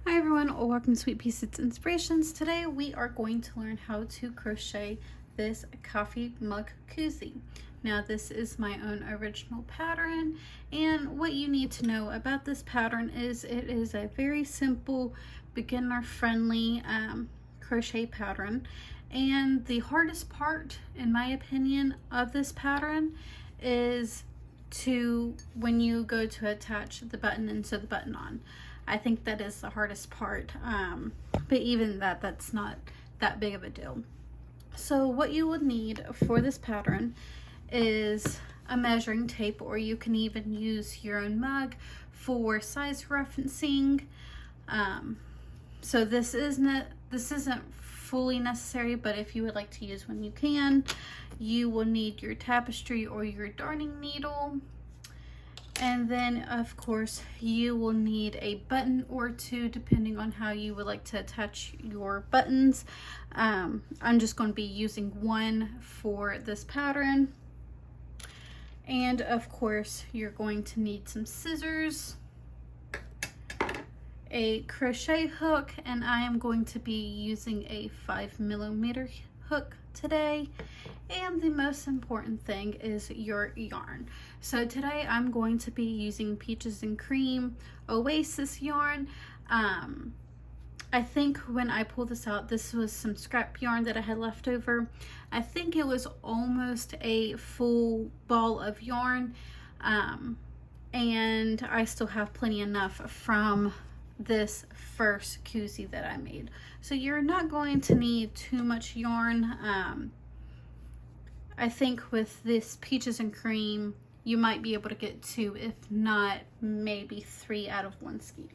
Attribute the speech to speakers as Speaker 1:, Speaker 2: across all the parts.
Speaker 1: Hi everyone, welcome to Sweet Pieces Inspirations. Today we are going to learn how to crochet this coffee mug koozie. Now this is my own original pattern, and what you need to know about this pattern is it is a very simple, beginner friendly crochet pattern. And the hardest part, in my opinion, of this pattern is when you go to attach the button and sew the button on. I think that is the hardest part, but even that's not that big of a deal. So what you will need for this pattern is a measuring tape, or you can even use your own mug for size referencing. So this isn't fully necessary, but if you would like to use one, you can. You will need your tapestry or your darning needle. And then of course you will need a button or two depending on how you would like to attach your buttons. I'm just going to be using one for this pattern. And of course you're going to need some scissors, a crochet hook, and I am going to be using a 5mm hook today. And the most important thing is your yarn. So today I'm going to be using Peaches and Cream Oasis yarn. I think when I pulled this out, this was some scrap yarn that I had left over. I think it was almost a full ball of yarn, and I still have plenty enough from this first koozie that I made. So you're not going to need too much yarn. I think with this Peaches and Cream, you might be able to get 2, if not maybe 3 out of one skein.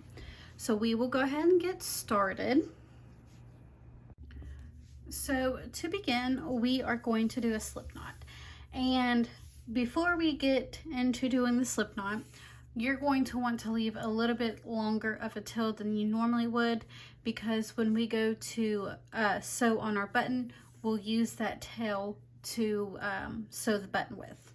Speaker 1: So we will go ahead and get started. So to begin, we are going to do a slip knot. And before we get into doing the slip knot, you're going to want to leave a little bit longer of a tail than you normally would, because when we go to sew on our button, we'll use that tail to sew the button with.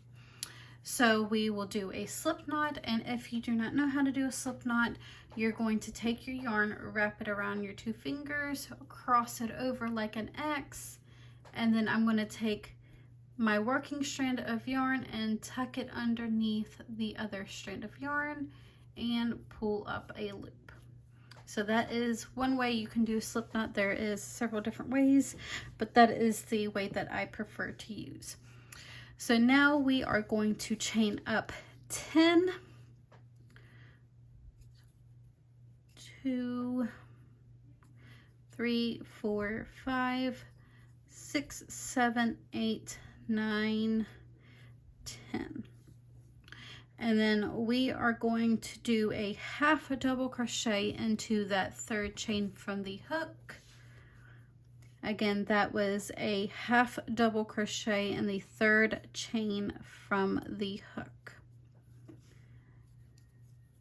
Speaker 1: So we will do a slip knot, and if you do not know how to do a slip knot, you're going to take your yarn, wrap it around your 2 fingers, cross it over like an X, and then I'm going to take my working strand of yarn and tuck it underneath the other strand of yarn and pull up a loop. So that is one way you can do a slip knot. There is several different ways, but that is the way that I prefer to use. So now we are going to chain up 10, 2, 3, 4, 5, 6, 7, 8, 9, 10. And then we are going to do a half a double crochet into that 3rd chain from the hook. Again, that was a half double crochet in the 3rd chain from the hook.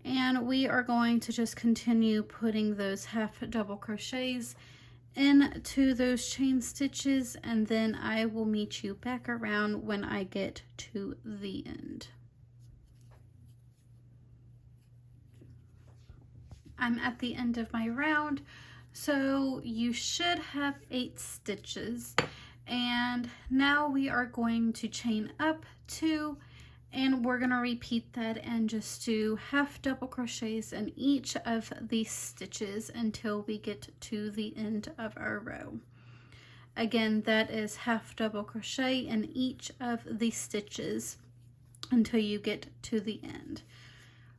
Speaker 1: And we are going to just continue putting those half double crochets into those chain stitches, and then I will meet you back around when I get to the end. I'm at the end of my round, so you should have 8 stitches, and now we are going to chain up 2, and we're going to repeat that and just do half double crochets in each of these stitches until we get to the end of our row. Again, that is half double crochet in each of the stitches until you get to the end.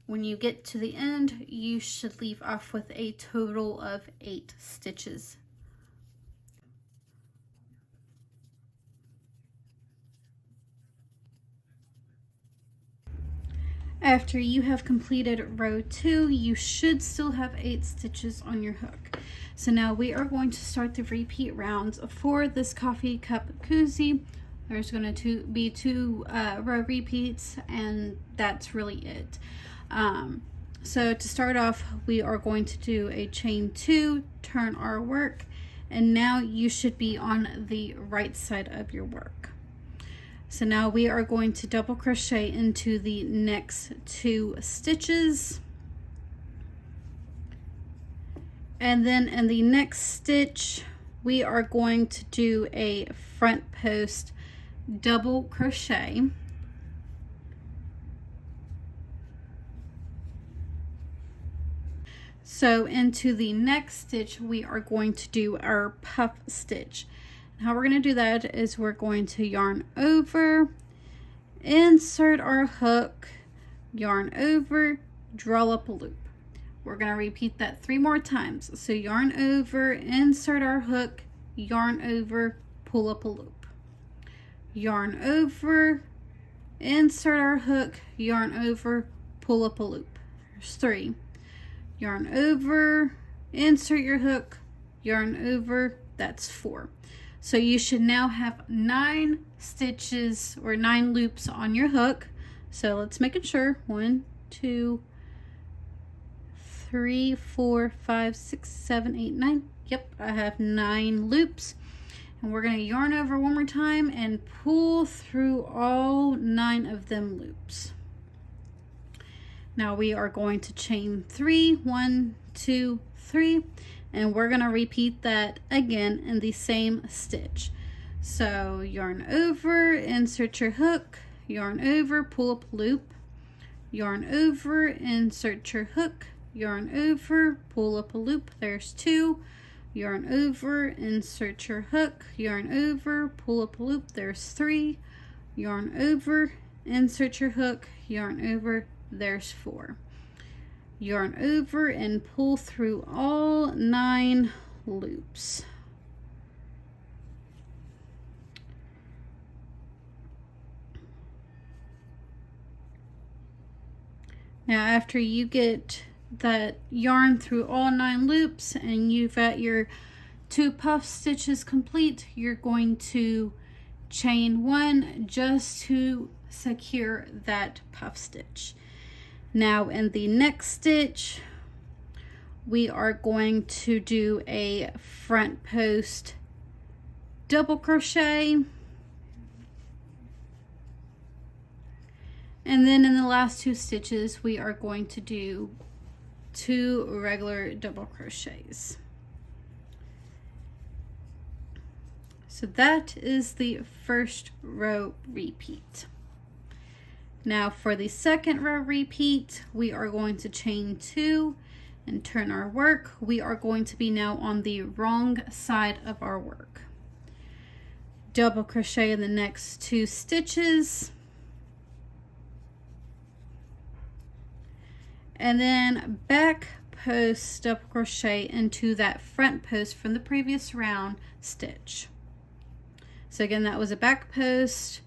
Speaker 1: When you get to the end, you should leave off with a total of 8 stitches. After you have completed row 2, you should still have 8 stitches on your hook. So now we are going to start the repeat rounds for this coffee cup koozie. There's going to be 2 row repeats, and that's really it. So to start off, we are going to do a chain 2, turn our work, and now you should be on the right side of your work. So now we are going to double crochet into the next 2 stitches, And then in the next stitch, we are going to do a front post double crochet. So into the next stitch, we are going to do our puff stitch. And how we're going to do that is we're going to yarn over, insert our hook, yarn over, draw up a loop. We're going to repeat that 3 more times. So yarn over, insert our hook, yarn over, pull up a loop. Yarn over, insert our hook, yarn over, pull up a loop. There's 3. Yarn over, insert your hook, yarn over, that's 4. So you should now have 9 stitches or 9 loops on your hook. So let's make it sure. 1, 2, 3, 4, 5, 6, 7, 8, 9. Yep, I have 9 loops. And we're going to yarn over one more time and pull through all 9 of them loops. Now we are going to chain 3, 1, 2, 3, and we're going to repeat that again in the same stitch. So yarn over, insert your hook, yarn over, pull up a loop, yarn over, insert your hook, yarn over, pull up a loop, there's 2, yarn over, insert your hook, yarn over, pull up a loop, there's 3, yarn over, insert your hook, yarn over, there's 4. Yarn over and pull through all 9 loops. Now after you get that yarn through all 9 loops and you've got your 2 puff stitches complete, you're going to chain 1 just to secure that puff stitch. Now in the next stitch, we are going to do a front post double crochet. And then in the last 2 stitches, we are going to do 2 regular double crochets. So that is the first row repeat. Now for the second row repeat, we are going to chain 2 and turn our work. We are going to be now on the wrong side of our work. Double crochet in the next 2 stitches. And then back post double crochet into that front post from the previous round stitch. So again, that was a back post,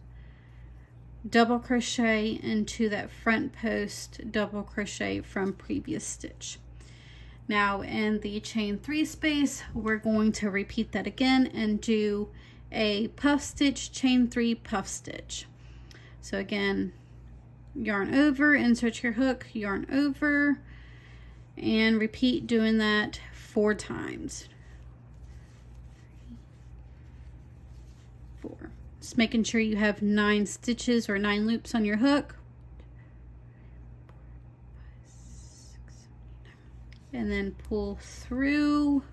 Speaker 1: double crochet into that front post, double crochet from previous stitch. Now in the chain 3 space, we're going to repeat that again and do a puff stitch, chain 3, puff stitch. So again, yarn over, insert your hook, yarn over, and repeat doing that 4 times. 4. Just making sure you have 9 stitches or 9 loops on your hook. And then pull through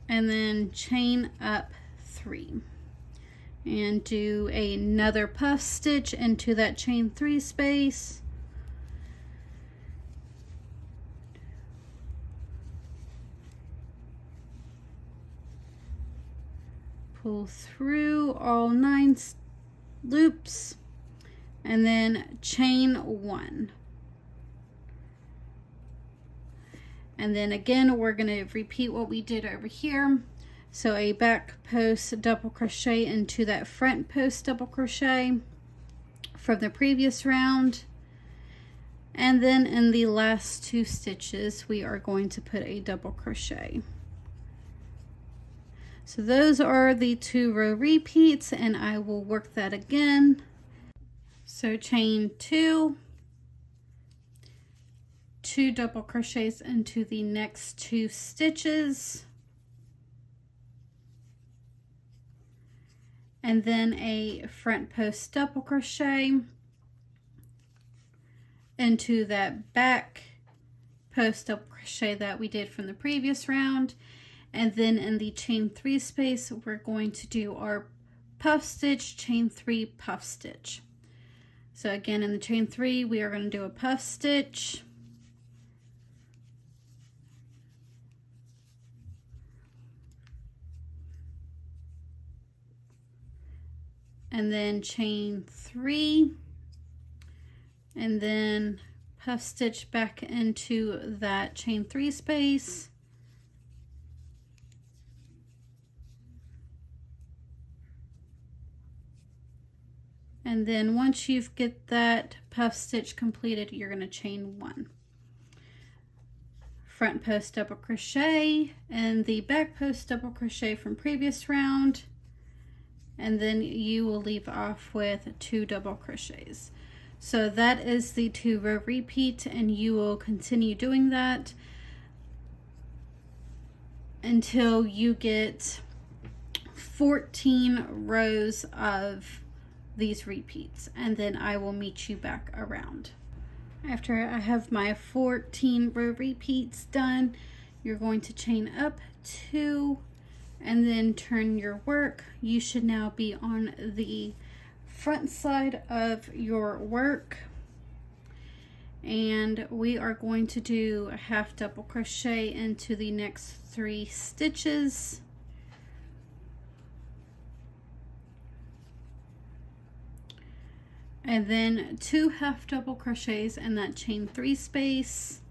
Speaker 1: and then chain up 3 and do another puff stitch into that chain 3 space. Pull through all 9 loops and then chain 1. And then again, we're going to repeat what we did over here. So a back post double crochet into that front post double crochet from the previous round. And then in the last 2 stitches, we are going to put a double crochet. So those are the 2 row repeats, and I will work that again. So chain 2, 2 double crochets into the next 2 stitches, and then a front post double crochet into that back post double crochet that we did from the previous round. And then in the chain 3 space, we're going to do our puff stitch, chain 3, puff stitch. So again, in the chain 3, we are going to do a puff stitch, and then chain 3, and then puff stitch back into that chain 3 space, and then once you've get that puff stitch completed, you're going to chain 1. Front post double crochet and the back post double crochet from previous round, and then you will leave off with 2 double crochets. So that is the 2 row repeat, and you will continue doing that until you get 14 rows of these repeats, and then I will meet you back around. After I have my 14 row repeats done, you're going to chain up 2 and then turn your work. You should now be on the front side of your work, and we are going to do a half double crochet into the next 3 stitches, and then 2 half double crochets in that chain 3 space,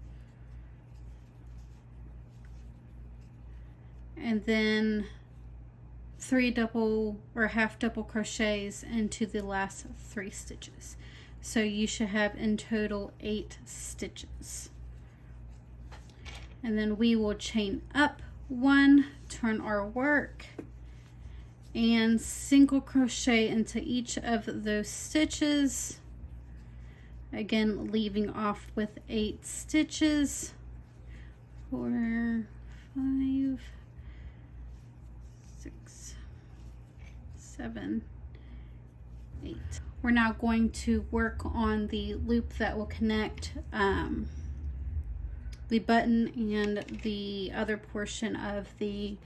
Speaker 1: and then 3 double or half double crochets into the last 3 stitches. So you should have in total 8 stitches. And then we will chain up 1, turn our work, and single crochet into each of those stitches, again leaving off with 8 stitches. 4, 5, 6, 7, 8. We're now going to work on the loop that will connect the button and the other portion of the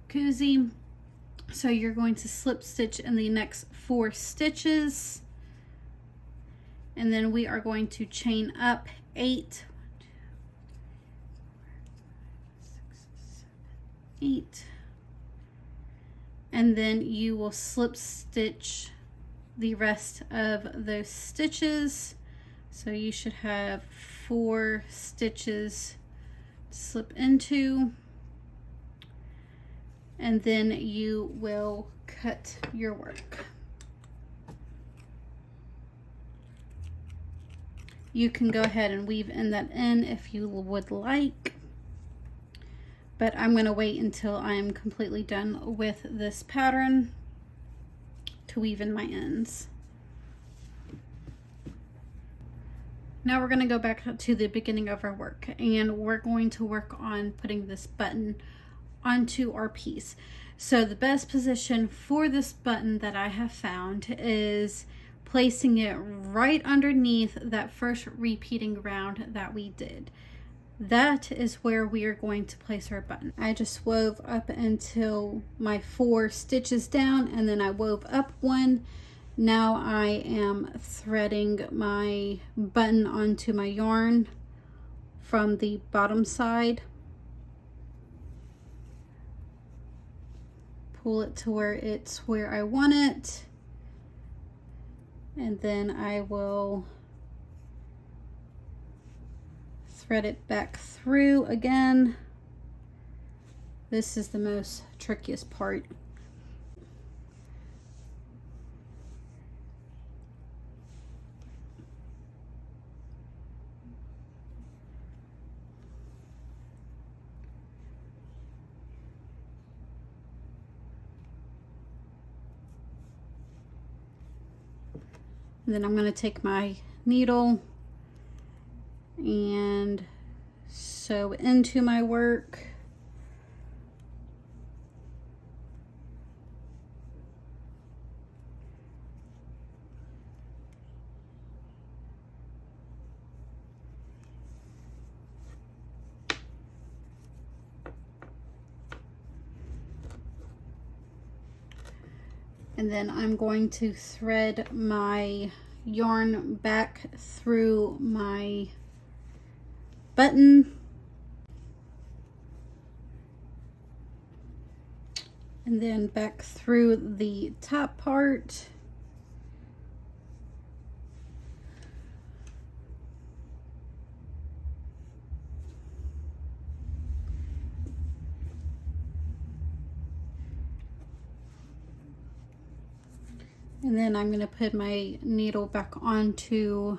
Speaker 1: koozie. So you're going to slip stitch in the next 4 stitches, and then we are going to chain up 8, 8, and then you will slip stitch the rest of those stitches. So you should have 4 stitches to slip into, and then you will cut your work. You can go ahead and weave in that in if you would like, but I'm going to wait until I'm completely done with this pattern to weave in my ends. Now we're going to go back to the beginning of our work, and we're going to work on putting this button onto our piece. So the best position for this button that I have found is placing it right underneath that first repeating round that we did. That is where we are going to place our button. I just wove up until my 4 stitches down, and then I wove up 1. Now I am threading my button onto my yarn from the bottom side. Pull it to where it's where I want it, and then I will thread it back through again. This is the most trickiest part. And then I'm going to take my needle and sew into my work. And then I'm going to thread my yarn back through my button. And then back through the top part. And then I'm going to put my needle back onto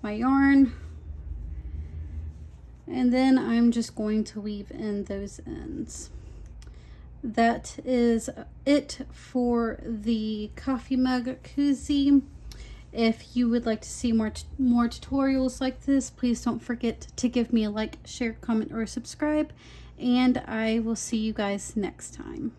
Speaker 1: my yarn. And then I'm just going to weave in those ends. That is it for the coffee mug koozie. If you would like to see more tutorials like this, please don't forget to give me a like, share, comment, or subscribe. And I will see you guys next time.